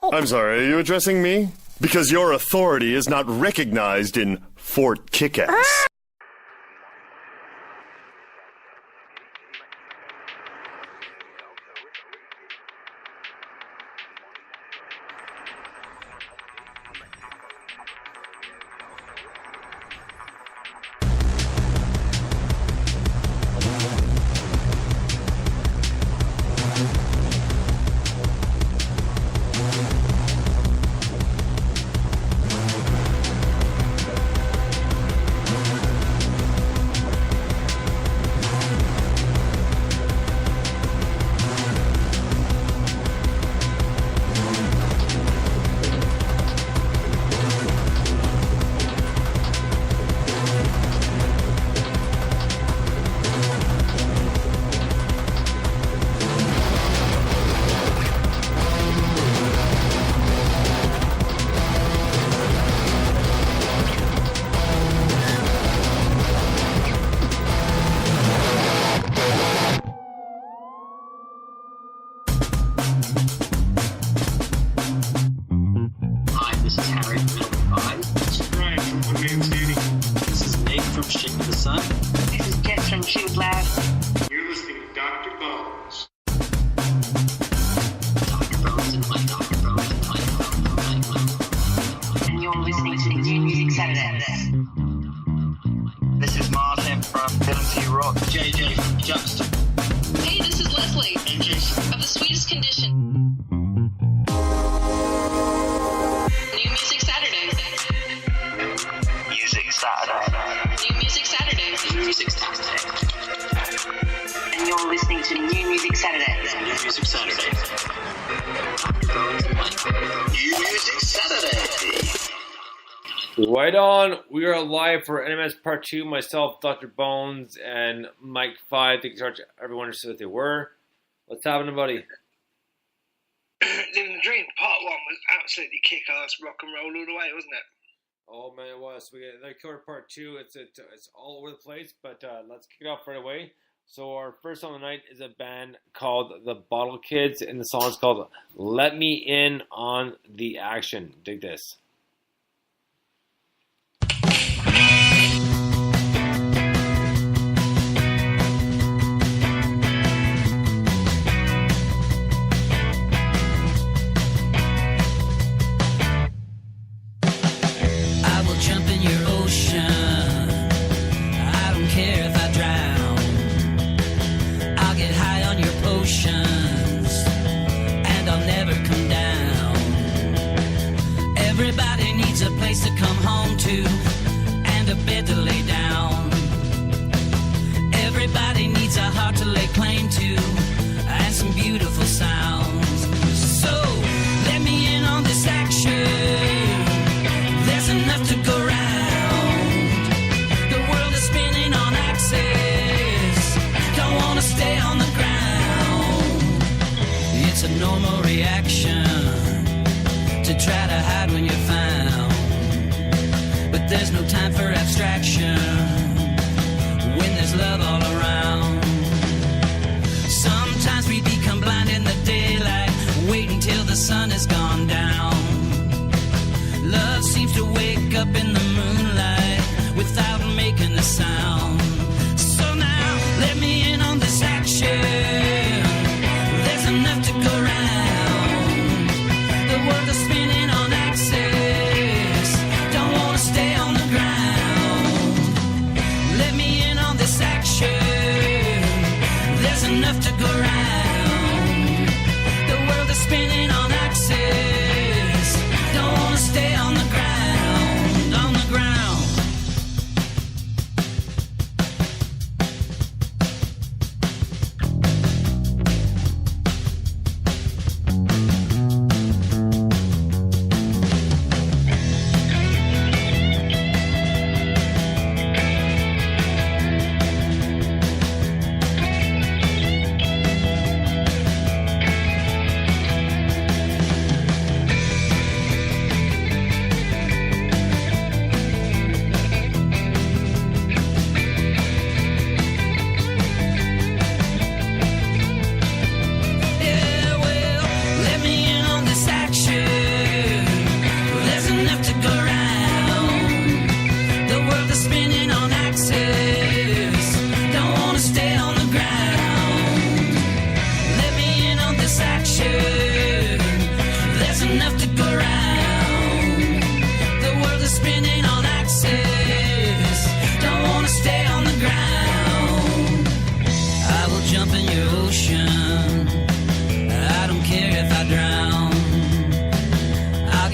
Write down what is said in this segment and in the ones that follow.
I'm sorry, are you addressing me? Because your authority is not recognized in Fort Kickass. You're listening to Dr.Bones. And you're listening to New Music Saturday. This is Martin from Dylan Rock. JJ from Juxta. Hey, this is Leslie. And Jason. Of the Sweetest Condition. New Music Saturday. Music Saturday. New Music Saturday. New Music Saturday. And you're listening to New Music Saturday. New Music Saturday. New Music Saturday. Right on. We are live for NMS Part 2. Myself, Dr. Bones, and MikeFive. Thank you so much, everyone who said they were. What's happening, buddy? Living the Dream, part 1 was absolutely kick-ass rock and roll all the way, wasn't it? Oh, man, it was. We got the killer Part 2. It's all over the place, but let's kick it off right away. So our first song of the night is a band called The Bottle Kids, and the song is called Let Me In on the Action. Dig this. Everybody needs a place to come home to and a bed to lay down. Everybody needs a heart to lay claim to and some beautiful sounds. So let me in on this action. There's enough to go round. The world is spinning on axis. Don't want to stay on the ground. It's a normal reaction to try to hide when you're found, but there's no time for abstraction when there's love all around. Sometimes we become blind in the daylight, wait until the sun has gone down. Love seems to wake up in the moonlight without making a sound. So now let me in on this action. There's enough to go round. The world is spinning on axis. Don't want to stay on the ground. Let me in on this action. There's enough to go round. The world is spinning on axis. Don't want to stay on the ground. On the ground.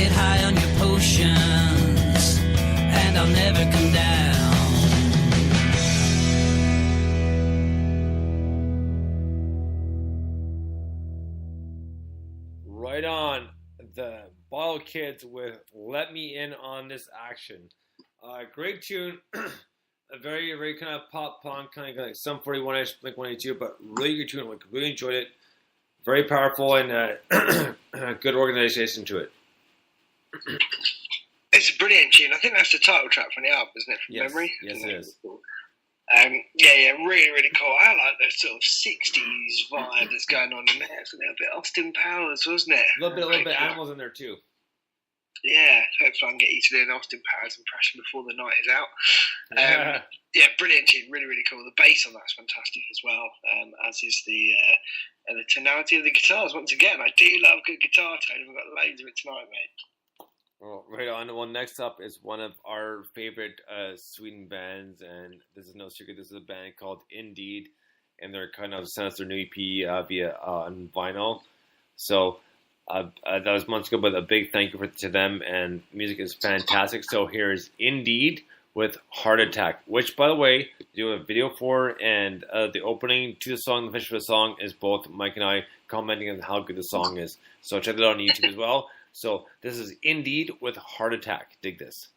get high on your potions, and I'll never come down. Right on. The Bottle Kids with Let Me In on This Action. Great tune. A very, very kind of pop punk, kind of like Sum 41-ish, Blink 182, but really good tune. Like, really enjoyed it. Very powerful and good organization to it. It's a brilliant tune. I think that's the title track from the album, isn't it? From memory? Yes, it is. Yeah, really, really cool. I like the sort of 60s vibe that's going on in there. It's a little bit Austin Powers, wasn't it? A little bit Animals in there too. Yeah, hopefully I can get you to do an Austin Powers impression before the night is out. Yeah, brilliant tune, really, really cool. The bass on that's fantastic as well, as is the tonality of the guitars. Once again, I do love good guitar tone. We've got loads of it tonight, mate. Well, right on. Well, next up is one of our favorite Sweden bands, and this is no secret. This is a band called Indeed, and they're kind of sent us their new EP via on vinyl. So that was months ago, but a big thank you to them, and music is fantastic. So here's Indeed with Heart Attack, which, by the way, do a video for, and the opening to the song, the finish of the song, is both Mike and I commenting on how good the song is. So check it out on YouTube as well. So this is Indeed with Heart Attack. Dig this.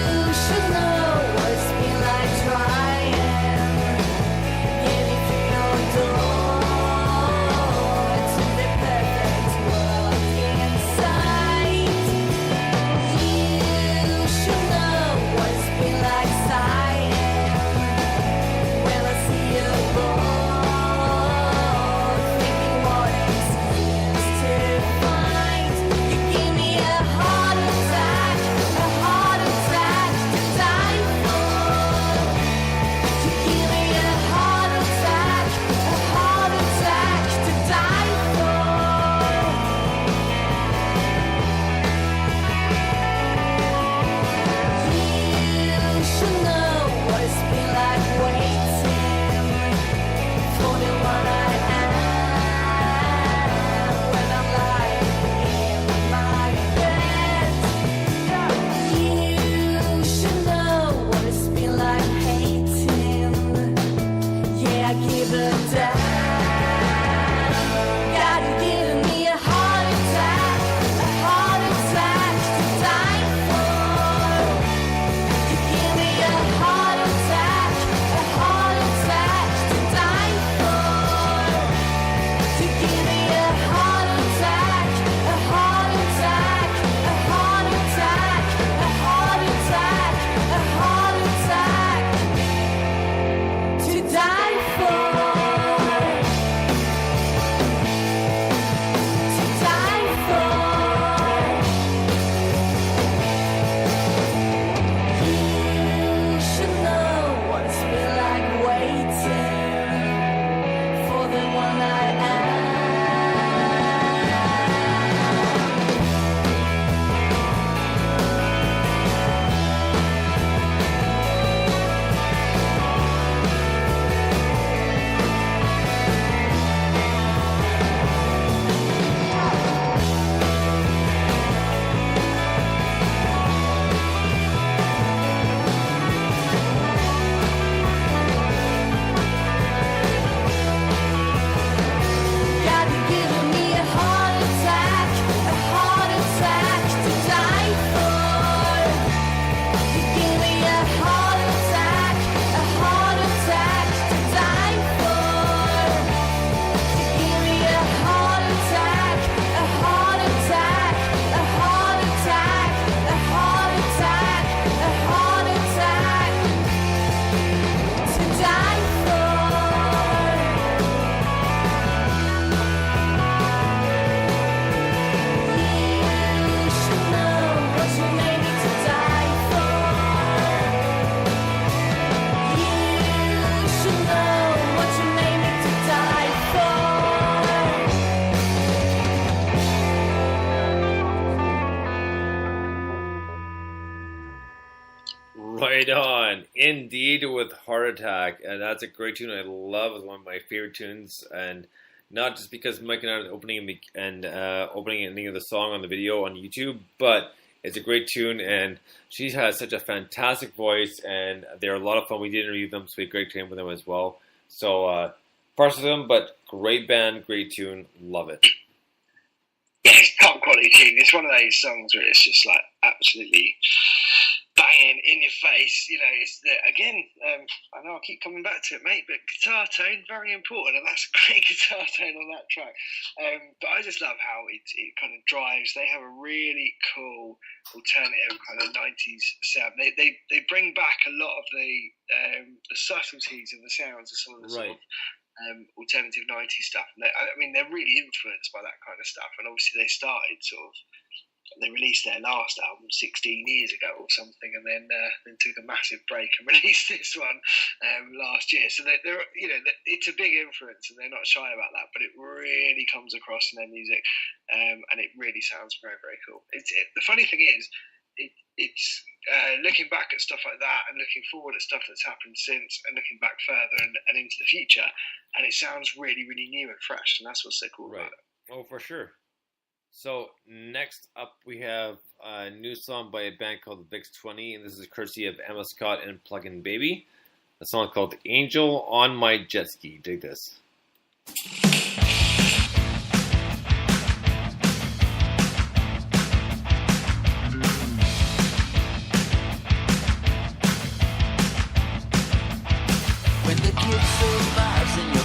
You should Right on. Indeed with Heart Attack. And that's a great tune I love. It's one of my favorite tunes. And not just because Mike and I are opening and ending of the song on the video on YouTube, but it's a great tune. And she has such a fantastic voice. And they're a lot of fun. We did interview them, so we had a great time with them as well. So, parts of them, but great band, great tune. Love it. Yeah, it's top quality tune. It's one of those songs where it's just like absolutely banging in your face. You know, it's again. I know I keep coming back to it, mate, but guitar tone very important, and that's a great guitar tone on that track. But I just love how it kind of drives. They have a really cool alternative kind of 90s sound. They bring back a lot of the subtleties and the sounds of some of the sort of alternative 90s stuff. And they're really influenced by that kind of stuff. And obviously they started they released their last album 16 years ago or something, and then took a massive break and released this one last year. So they're it's a big influence, and they're not shy about that. But it really comes across in their music, and it really sounds very, very cool. The funny thing is, it's looking back at stuff like that and looking forward at stuff that's happened since, and looking back further and into the future, and it sounds really, really new and fresh, and that's what's so cool about it. Oh, for sure. So next up we have a new song by a band called the VIX-20, and this is courtesy of Emma Scott and Plugin Baby. A song called Angel on My Jet Ski. Dig this. When the kid survives in your